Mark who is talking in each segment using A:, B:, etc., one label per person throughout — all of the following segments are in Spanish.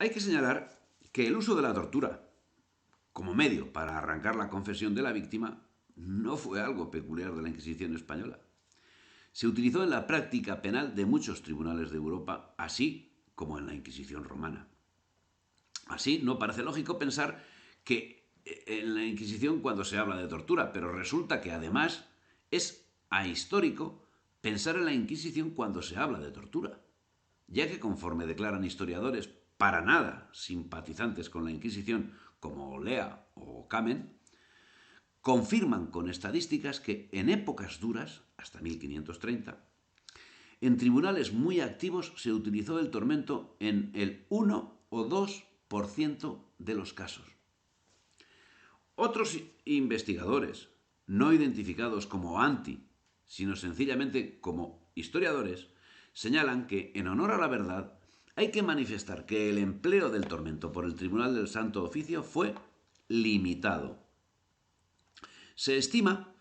A: Hay que señalar que el uso de la tortura como medio para arrancar la confesión de la víctima no fue algo peculiar de la Inquisición española. Se utilizó en la práctica penal de muchos tribunales de Europa, así como en la Inquisición romana. Así, no parece lógico pensar que en la Inquisición cuando se habla de tortura, pero resulta que además es ahistórico pensar en la Inquisición cuando se habla de tortura, ya que conforme declaran historiadores para nada simpatizantes con la Inquisición, como Lea o Kamen, confirman con estadísticas que en épocas duras, hasta 1530, en tribunales muy activos se utilizó el tormento en el 1 o 2% de los casos. Otros investigadores, no identificados como anti, sino sencillamente como historiadores, señalan que, en honor a la verdad, hay que manifestar que el empleo del tormento por el Tribunal del Santo Oficio fue limitado. Se estima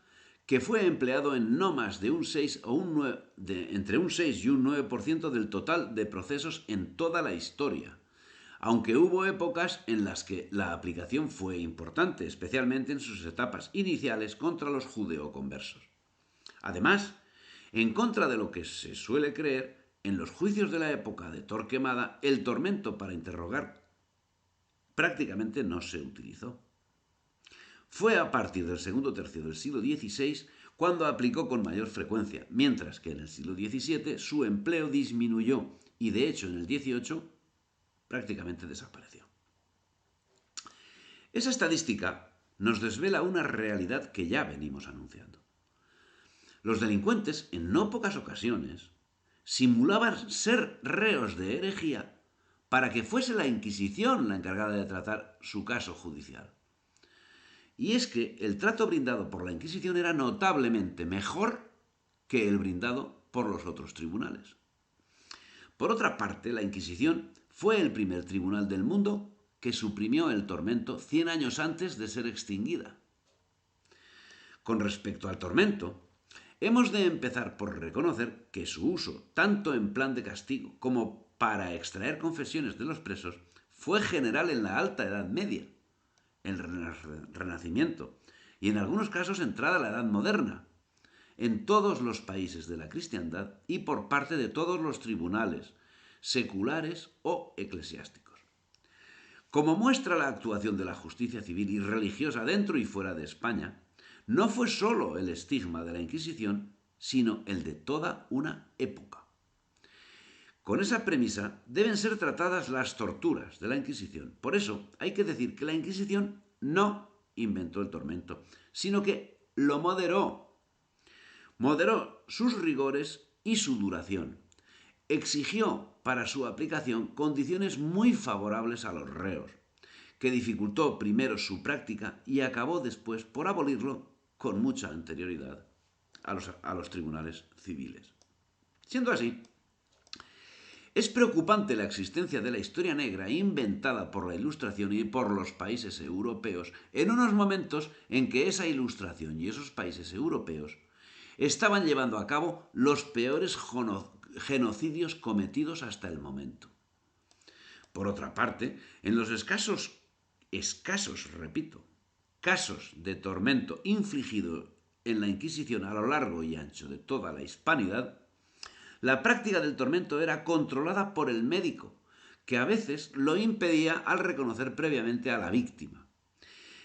A: que fue empleado en no más de un 6 o un 9, entre un 6 y un 9% del total de procesos en toda la historia, aunque hubo épocas en las que la aplicación fue importante, especialmente en sus etapas iniciales contra los judeoconversos. Además, en contra de lo que se suele creer, en los juicios de la época de Torquemada, el tormento para interrogar prácticamente no se utilizó. Fue a partir del segundo tercio del siglo XVI cuando aplicó con mayor frecuencia, mientras que en el siglo XVII su empleo disminuyó y de hecho en el XVIII prácticamente desapareció. Esa estadística nos desvela una realidad que ya venimos anunciando. Los delincuentes, en no pocas ocasiones, simulaban ser reos de herejía para que fuese la Inquisición la encargada de tratar su caso judicial. Y es que el trato brindado por la Inquisición era notablemente mejor que el brindado por los otros tribunales. Por otra parte, la Inquisición fue el primer tribunal del mundo que suprimió el tormento 100 años antes de ser extinguida. Con respecto al tormento, hemos de empezar por reconocer que su uso, tanto en plan de castigo como para extraer confesiones de los presos, fue general en la Alta Edad Media, el Renacimiento y en algunos casos entrada la Edad Moderna, en todos los países de la cristiandad y por parte de todos los tribunales, seculares o eclesiásticos. Como muestra la actuación de la justicia civil y religiosa dentro y fuera de España, no fue sólo el estigma de la Inquisición, sino el de toda una época. Con esa premisa deben ser tratadas las torturas de la Inquisición. Por eso hay que decir que la Inquisición no inventó el tormento, sino que lo moderó. Moderó sus rigores y su duración. Exigió para su aplicación condiciones muy favorables a los reos, que dificultó primero su práctica y acabó después por abolirlo con mucha anterioridad a los tribunales civiles. Siendo así, es preocupante la existencia de la historia negra inventada por la Ilustración y por los países europeos en unos momentos en que esa Ilustración y esos países europeos estaban llevando a cabo los peores genocidios cometidos hasta el momento. Por otra parte, en los escasos, repito, casos de tormento infligido en la Inquisición a lo largo y ancho de toda la hispanidad, la práctica del tormento era controlada por el médico, que a veces lo impedía al reconocer previamente a la víctima.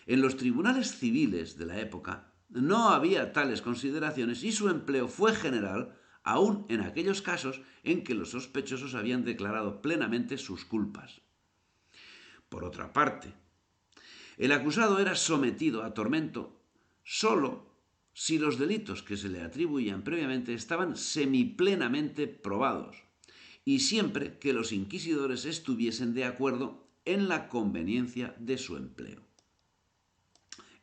A: En los tribunales civiles de la época no había tales consideraciones y su empleo fue general aún en aquellos casos en que los sospechosos habían declarado plenamente sus culpas. Por otra parte, el acusado era sometido a tormento solo si los delitos que se le atribuían previamente estaban semiplenamente probados y siempre que los inquisidores estuviesen de acuerdo en la conveniencia de su empleo.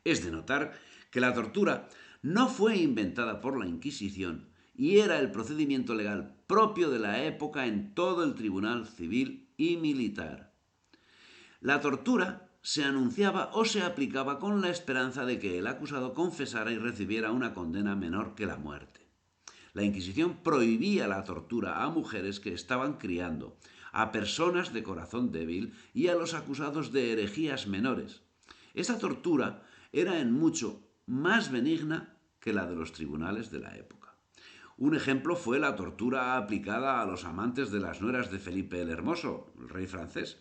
A: Es de notar que la tortura no fue inventada por la Inquisición y era el procedimiento legal propio de la época en todo el tribunal civil y militar. La tortura se anunciaba o se aplicaba con la esperanza de que el acusado confesara y recibiera una condena menor que la muerte. La Inquisición prohibía la tortura a mujeres que estaban criando, a personas de corazón débil y a los acusados de herejías menores. Esta tortura era en mucho más benigna que la de los tribunales de la época. Un ejemplo fue la tortura aplicada a los amantes de las nueras de Felipe el Hermoso, el rey francés,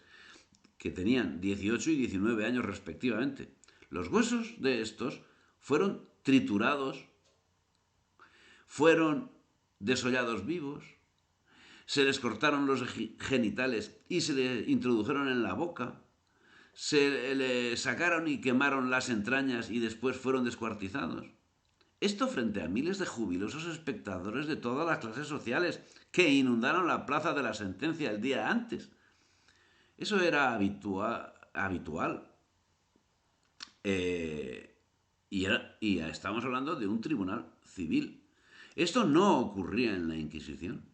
A: que tenían 18 y 19 años respectivamente. Los huesos de estos fueron triturados, fueron desollados vivos, se les cortaron los genitales y se les introdujeron en la boca, se le sacaron y quemaron las entrañas y después fueron descuartizados. Esto frente a miles de jubilosos espectadores de todas las clases sociales que inundaron la plaza de la Sentencia el día antes. Eso era habitual. Y estamos hablando de un tribunal civil. Esto no ocurría en la Inquisición.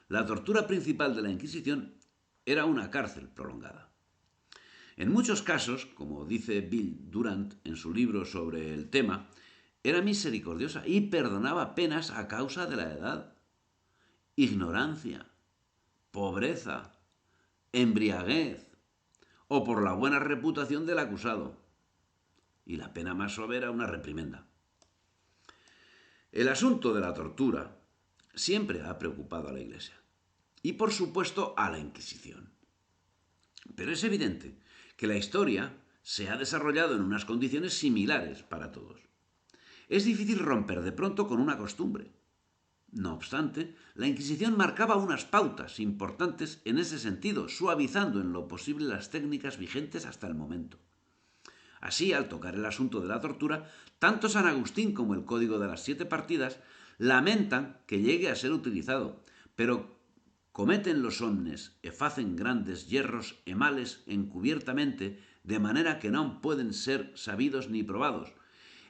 A: La tortura principal de la Inquisición era una cárcel prolongada. En muchos casos, como dice Bill Durant en su libro sobre el tema, era misericordiosa y perdonaba penas a causa de la edad, ignorancia, pobreza, embriaguez o por la buena reputación del acusado. Y la pena más suave era una reprimenda. El asunto de la tortura siempre ha preocupado a la Iglesia y por supuesto a la Inquisición. Pero es evidente que la historia se ha desarrollado en unas condiciones similares para todos. Es difícil romper de pronto con una costumbre. No obstante, la Inquisición marcaba unas pautas importantes en ese sentido, suavizando en lo posible las técnicas vigentes hasta el momento. Así, al tocar el asunto de la tortura, tanto San Agustín como el Código de las 7 partidas lamentan que llegue a ser utilizado, pero cometen los homnes e facen grandes yerros e males encubiertamente, de manera que non pueden ser sabidos ni probados,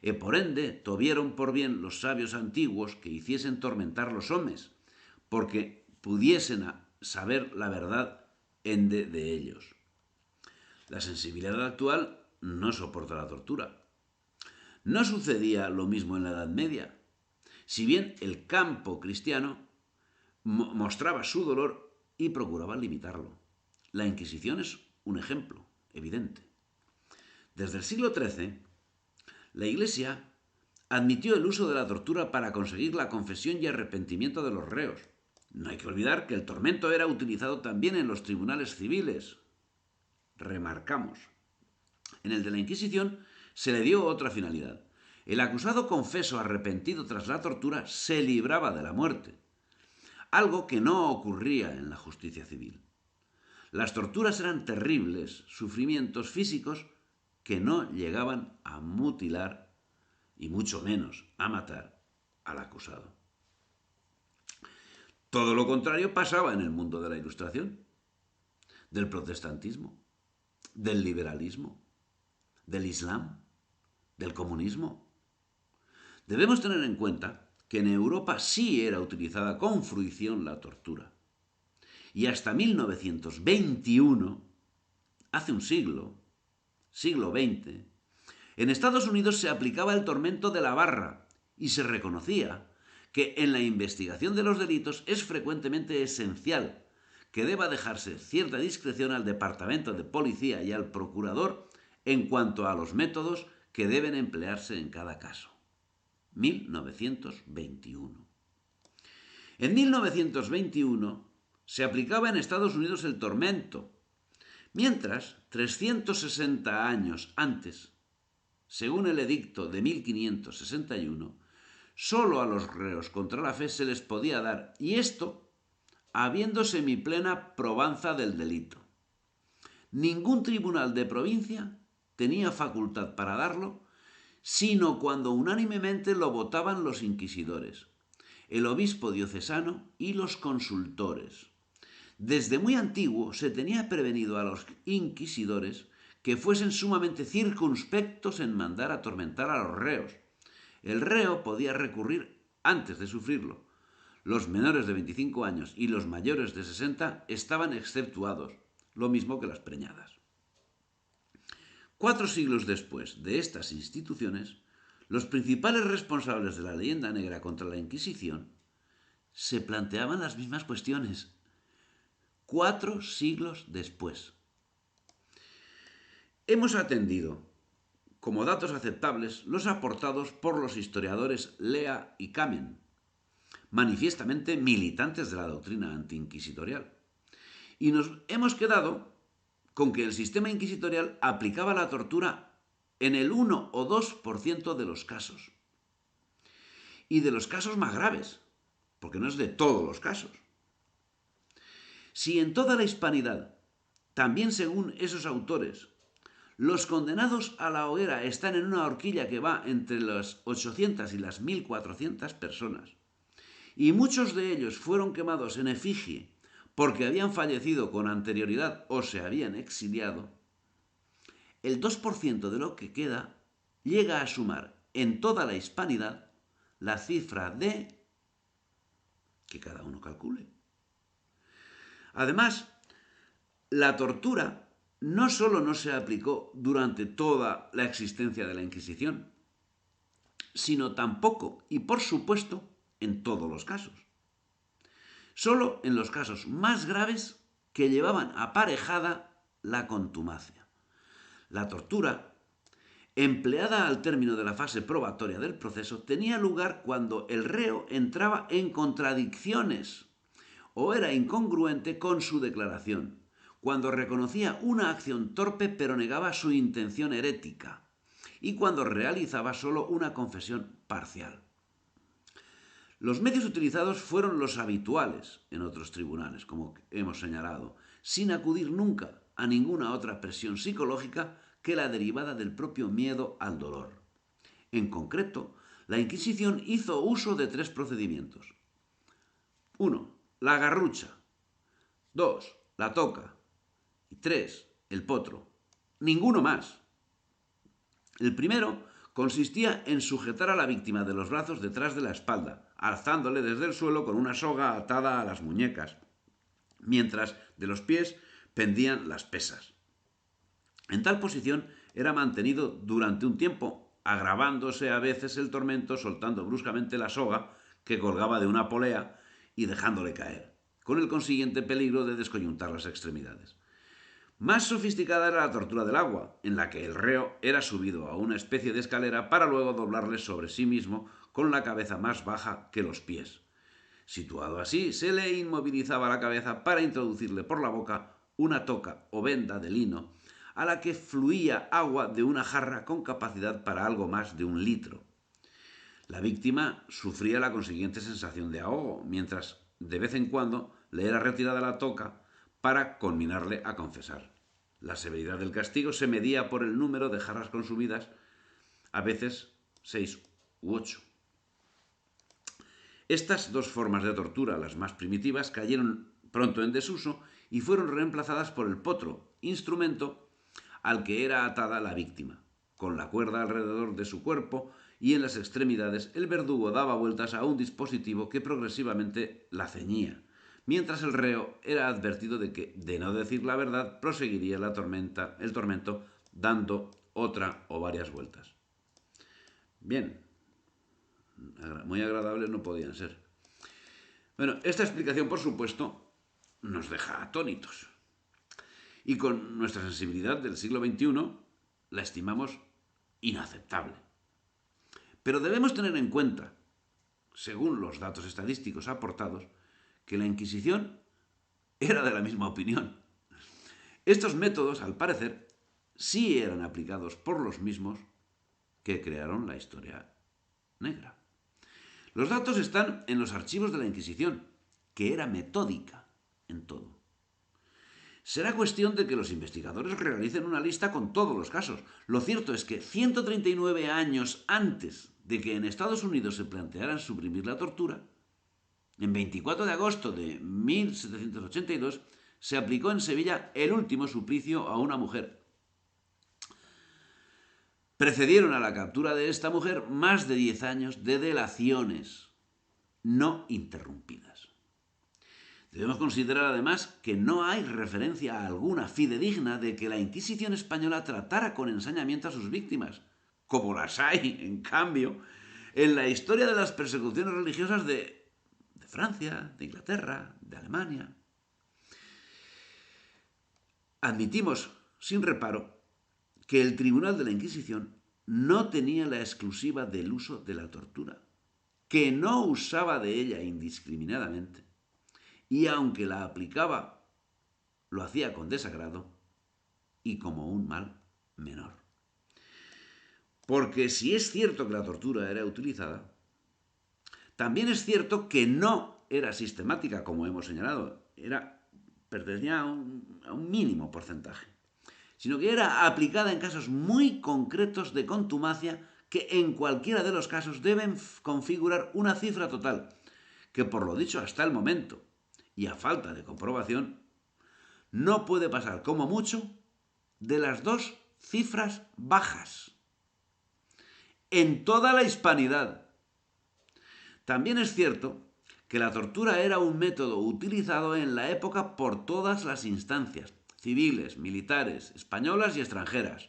A: e por ende tuvieron por bien los sabios antiguos que hiciesen tormentar los homes, porque pudiesen saber la verdad ende de ellos. La sensibilidad actual no soporta la tortura. No sucedía lo mismo en la Edad Media. Si bien el campo cristiano mostraba su dolor y procuraba limitarlo. La Inquisición es un ejemplo evidente. Desde el siglo XIII, la Iglesia admitió el uso de la tortura para conseguir la confesión y arrepentimiento de los reos. No hay que olvidar que el tormento era utilizado también en los tribunales civiles. Remarcamos. En el de la Inquisición se le dio otra finalidad. El acusado confeso arrepentido tras la tortura se libraba de la muerte, algo que no ocurría en la justicia civil. Las torturas eran terribles sufrimientos físicos que no llegaban a mutilar y mucho menos a matar al acusado. Todo lo contrario pasaba en el mundo de la Ilustración, del protestantismo, del liberalismo, del Islam, del comunismo. Debemos tener en cuenta que en Europa sí era utilizada con fruición la tortura. Y hasta 1921, hace un siglo XX, en Estados Unidos se aplicaba el tormento de la barra y se reconocía que en la investigación de los delitos es frecuentemente esencial que deba dejarse cierta discreción al Departamento de Policía y al Procurador en cuanto a los métodos que deben emplearse en cada caso. 1921. En 1921 se aplicaba en Estados Unidos el tormento, mientras 360 años antes, según el edicto de 1561, solo a los reos contra la fe se les podía dar, y esto habiendo semiplena probanza del delito. Ningún tribunal de provincia tenía facultad para darlo, sino cuando unánimemente lo votaban los inquisidores, el obispo diocesano y los consultores. Desde muy antiguo se tenía prevenido a los inquisidores que fuesen sumamente circunspectos en mandar atormentar a los reos. El reo podía recurrir antes de sufrirlo. Los menores de 25 años y los mayores de 60 estaban exceptuados, lo mismo que las preñadas. 4 siglos después de estas instituciones, los principales responsables de la leyenda negra contra la Inquisición se planteaban las mismas cuestiones. 4 siglos después. Hemos atendido como datos aceptables los aportados por los historiadores Lea y Kamen, manifiestamente militantes de la doctrina antiinquisitorial. Y nos hemos quedado con que el sistema inquisitorial aplicaba la tortura en el 1 o 2% de los casos. Y de los casos más graves, porque no es de todos los casos. Si en toda la hispanidad, también según esos autores, los condenados a la hoguera están en una horquilla que va entre las 800 y las 1400 personas, y muchos de ellos fueron quemados en efigie porque habían fallecido con anterioridad o se habían exiliado, el 2% de lo que queda llega a sumar en toda la hispanidad la cifra de que cada uno calcule. Además, la tortura no solo no se aplicó durante toda la existencia de la Inquisición, sino tampoco, y por supuesto, en todos los casos. Solo en los casos más graves que llevaban aparejada la contumacia. La tortura, empleada al término de la fase probatoria del proceso, tenía lugar cuando el reo entraba en contradicciones o era incongruente con su declaración, cuando reconocía una acción torpe pero negaba su intención herética, y cuando realizaba solo una confesión parcial. Los medios utilizados fueron los habituales en otros tribunales, como hemos señalado, sin acudir nunca a ninguna otra presión psicológica que la derivada del propio miedo al dolor. En concreto, la Inquisición hizo uso de 3 procedimientos. 1. La garrucha. 2. La toca. Y 3. El potro. Ninguno más. El primero consistía en sujetar a la víctima de los brazos detrás de la espalda, alzándole desde el suelo con una soga atada a las muñecas, mientras de los pies pendían las pesas. En tal posición era mantenido durante un tiempo, agravándose a veces el tormento soltando bruscamente la soga que colgaba de una polea y dejándole caer, con el consiguiente peligro de descoyuntar las extremidades. Más sofisticada era la tortura del agua, en la que el reo era subido a una especie de escalera para luego doblarle sobre sí mismo con la cabeza más baja que los pies. Situado así, se le inmovilizaba la cabeza para introducirle por la boca una toca o venda de lino a la que fluía agua de una jarra con capacidad para algo más de 1 litro. La víctima sufría la consiguiente sensación de ahogo, mientras de vez en cuando le era retirada la toca para conminarle a confesar. La severidad del castigo se medía por el número de jarras consumidas, a veces 6 u 8. Estas 2 formas de tortura, las más primitivas, cayeron pronto en desuso y fueron reemplazadas por el potro, instrumento al que era atada la víctima. Con la cuerda alrededor de su cuerpo y en las extremidades, el verdugo daba vueltas a un dispositivo que progresivamente la ceñía, mientras el reo era advertido de que, de no decir la verdad, proseguiría el tormento dando otra o varias vueltas. Bien, muy agradables no podían ser. Bueno, esta explicación, por supuesto, nos deja atónitos. Y con nuestra sensibilidad del siglo XXI la estimamos inaceptable. Pero debemos tener en cuenta, según los datos estadísticos aportados, que la Inquisición era de la misma opinión. Estos métodos, al parecer, sí eran aplicados por los mismos que crearon la historia negra. Los datos están en los archivos de la Inquisición, que era metódica en todo. Será cuestión de que los investigadores realicen una lista con todos los casos. Lo cierto es que 139 años antes de que en Estados Unidos se planteara suprimir la tortura, en 24 de agosto de 1782 se aplicó en Sevilla el último suplicio a una mujer. Precedieron a la captura de esta mujer más de 10 años de delaciones no interrumpidas. Debemos considerar además que no hay referencia alguna fidedigna de que la Inquisición española tratara con ensañamiento a sus víctimas, como las hay, en cambio, en la historia de las persecuciones religiosas de Francia, de Inglaterra, de Alemania. admitimos sin reparo que el Tribunal de la Inquisición no tenía la exclusiva del uso de la tortura, que no usaba de ella indiscriminadamente, y aunque la aplicaba, lo hacía con desagrado y como un mal menor. Porque si es cierto que la tortura era utilizada, también es cierto que no era sistemática, como hemos señalado, pertenecía a un mínimo porcentaje, sino que era aplicada en casos muy concretos de contumacia que en cualquiera de los casos deben configurar una cifra total, que por lo dicho hasta el momento, y a falta de comprobación, no puede pasar como mucho de las 2 cifras bajas en toda la hispanidad. También es cierto que la tortura era un método utilizado en la época por todas las instancias, civiles, militares, españolas y extranjeras.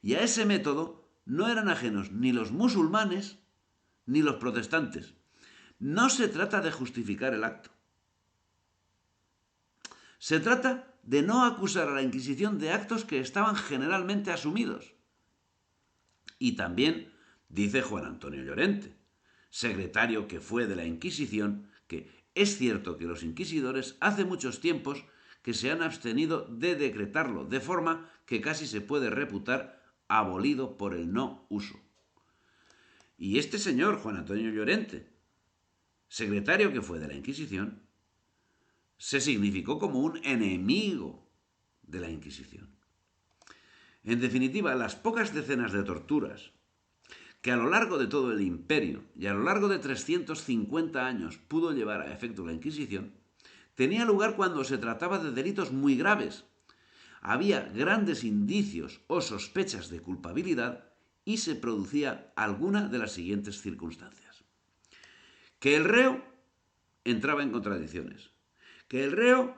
A: Y a ese método no eran ajenos ni los musulmanes ni los protestantes. No se trata de justificar el acto. Se trata de no acusar a la Inquisición de actos que estaban generalmente asumidos. Y también dice Juan Antonio Llorente, secretario que fue de la Inquisición, que es cierto que los inquisidores hace muchos tiempos que se han abstenido de decretarlo, de forma que casi se puede reputar abolido por el no uso. Y este señor, Juan Antonio Llorente, secretario que fue de la Inquisición, se significó como un enemigo de la Inquisición. En definitiva, las pocas decenas de torturas que a lo largo de todo el imperio y a lo largo de 350 años pudo llevar a efecto la Inquisición, tenía lugar cuando se trataba de delitos muy graves. Había grandes indicios o sospechas de culpabilidad y se producía alguna de las siguientes circunstancias. Que el reo entraba en contradicciones, que el reo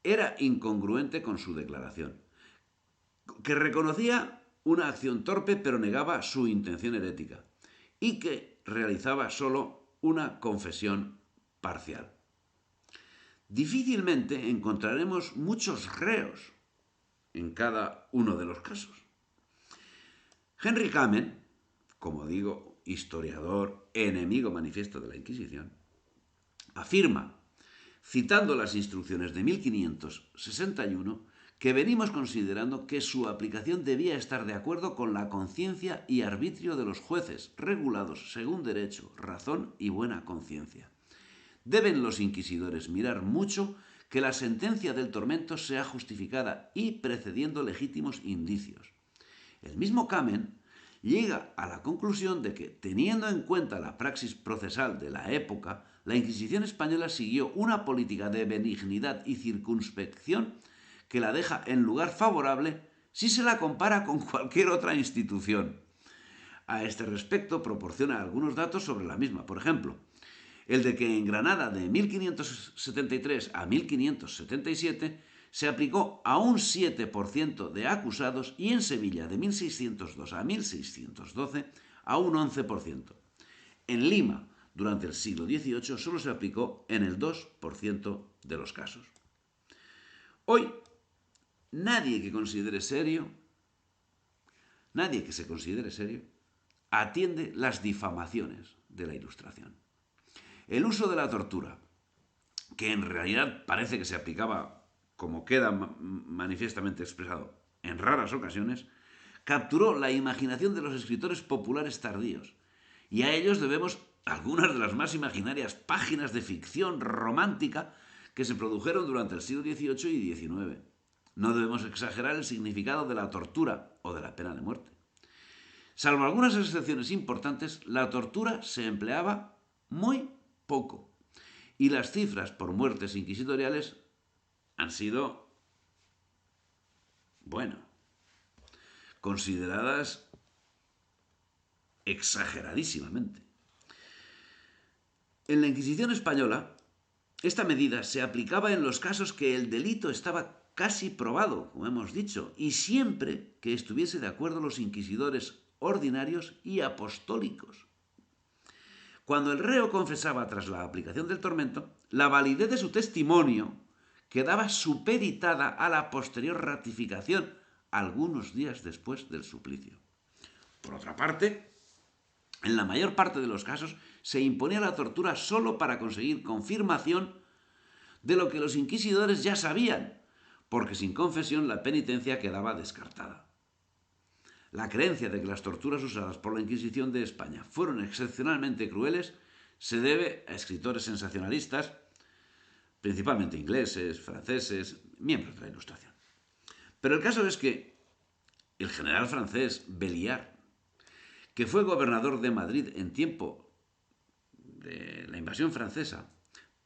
A: era incongruente con su declaración, que reconocía una acción torpe pero negaba su intención herética y que realizaba solo una confesión parcial. Difícilmente encontraremos muchos reos en cada uno de los casos. Henry Kamen, como digo, historiador, enemigo manifiesto de la Inquisición, afirma, citando las instrucciones de 1561, que venimos considerando que su aplicación debía estar de acuerdo con la conciencia y arbitrio de los jueces, regulados según derecho, razón y buena conciencia. Deben los inquisidores mirar mucho que la sentencia del tormento sea justificada y precediendo legítimos indicios. El mismo Kamen llega a la conclusión de que, teniendo en cuenta la praxis procesal de la época, la Inquisición española siguió una política de benignidad y circunspección que la deja en lugar favorable si se la compara con cualquier otra institución. A este respecto proporciona algunos datos sobre la misma. Por ejemplo, el de que en Granada de 1573 a 1577 se aplicó a un 7% de acusados y en Sevilla de 1602 a 1612 a un 11%. En Lima, durante el siglo XVIII, solo se aplicó en el 2% de los casos. Hoy, nadie que se considere serio, atiende las difamaciones de la Ilustración. El uso de la tortura, que en realidad parece que se aplicaba, como queda manifiestamente expresado, en raras ocasiones, capturó la imaginación de los escritores populares tardíos, y a ellos debemos algunas de las más imaginarias páginas de ficción romántica que se produjeron durante el siglo XVIII y XIX. No debemos exagerar el significado de la tortura o de la pena de muerte. Salvo algunas excepciones importantes, la tortura se empleaba muy poco. Y las cifras por muertes inquisitoriales han sido, consideradas exageradísimamente. En la Inquisición española, esta medida se aplicaba en los casos que el delito estaba casi probado, como hemos dicho, y siempre que estuviese de acuerdo los inquisidores ordinarios y apostólicos. Cuando el reo confesaba tras la aplicación del tormento, la validez de su testimonio quedaba supeditada a la posterior ratificación algunos días después del suplicio. Por otra parte, en la mayor parte de los casos se imponía la tortura solo para conseguir confirmación de lo que los inquisidores ya sabían, porque sin confesión la penitencia quedaba descartada. La creencia de que las torturas usadas por la Inquisición de España fueron excepcionalmente crueles se debe a escritores sensacionalistas, principalmente ingleses, franceses, miembros de la Ilustración. Pero el caso es que el general francés Belliard, que fue gobernador de Madrid en tiempo de la invasión francesa,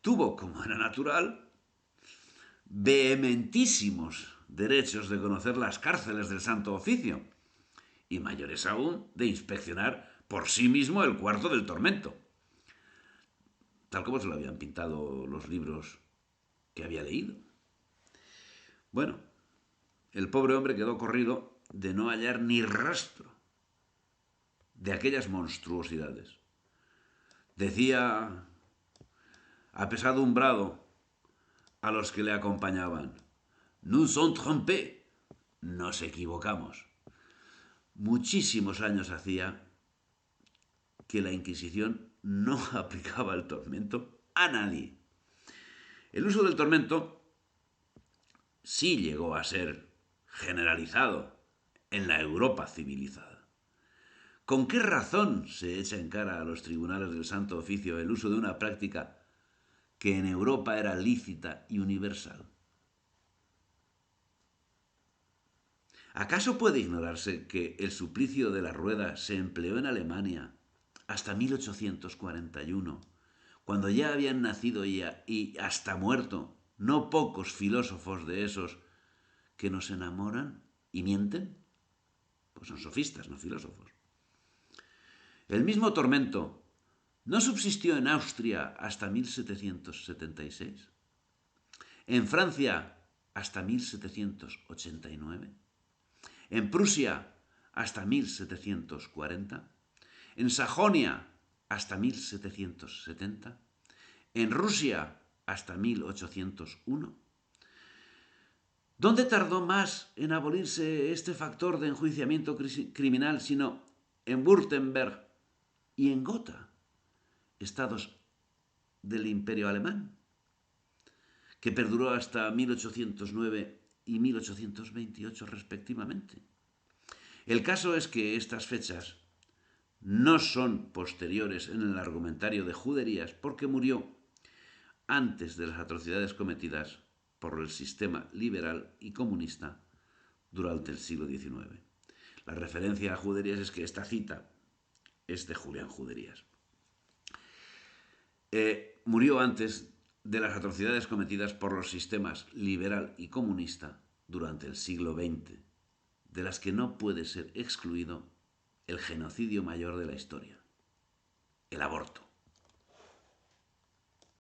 A: tuvo, como era natural, vehementísimos derechos de conocer las cárceles del Santo Oficio y mayores aún de inspeccionar por sí mismo el cuarto del tormento, tal como se lo habían pintado los libros que había leído. Bueno, el pobre hombre quedó corrido de no hallar ni rastro de aquellas monstruosidades. Decía apesadumbrado a los que le acompañaban: Nous sommes trompés, nos equivocamos. Muchísimos años hacía que la Inquisición no aplicaba el tormento a nadie. El uso del tormento sí llegó a ser generalizado en la Europa civilizada. ¿Con qué razón se echa en cara a los tribunales del Santo Oficio el uso de una práctica que en Europa era lícita y universal? ¿Acaso puede ignorarse que el suplicio de la rueda se empleó en Alemania hasta 1841, cuando ya habían nacido y hasta muerto no pocos filósofos de esos que nos enamoran y mienten? Pues son sofistas, no filósofos. El mismo tormento no subsistió en Austria hasta 1776, en Francia hasta 1789, en Prusia hasta 1740, en Sajonia hasta 1770, en Rusia hasta 1801. ¿Dónde tardó más en abolirse este factor de enjuiciamiento criminal sino en Württemberg y en Gotha, estados del Imperio Alemán, que perduró hasta 1809 y 1828 respectivamente? El caso es que estas fechas no son posteriores en el argumentario de Juderías porque murió antes de las atrocidades cometidas por el sistema liberal y comunista durante el siglo XIX. La referencia a Juderías es que esta cita es de Julián Juderías. Murió antes de las atrocidades cometidas por los sistemas liberal y comunista durante el siglo XX, de las que no puede ser excluido el genocidio mayor de la historia, el aborto.